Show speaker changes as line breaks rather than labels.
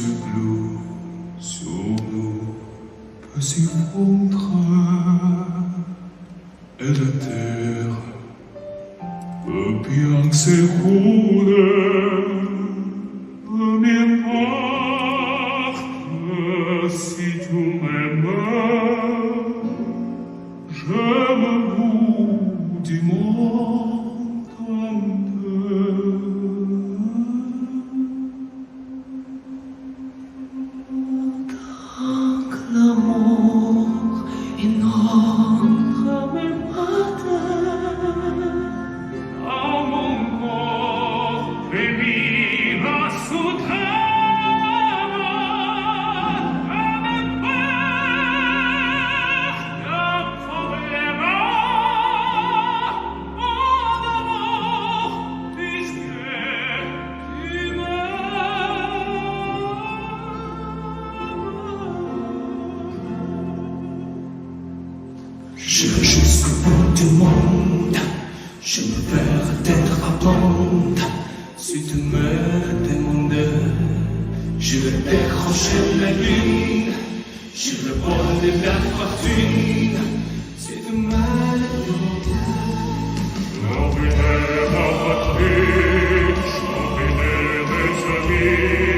glow sur nous peut s'y fondre et la terre peut bien s'écrouler. Peu m'importe si tu m'aimes, j'aime le bout du monde entier. Tant que l'amour inonde mes matins, à mon corps frémira soudain.
J'irai jusqu'au bout du monde, je me verrai d'être à bande. Si tu me demandais, je vais décrocher la lune, je vais voler la fortune. Si tu me demandais,
j'enverrai ma patrie, j'enverrai mes amis.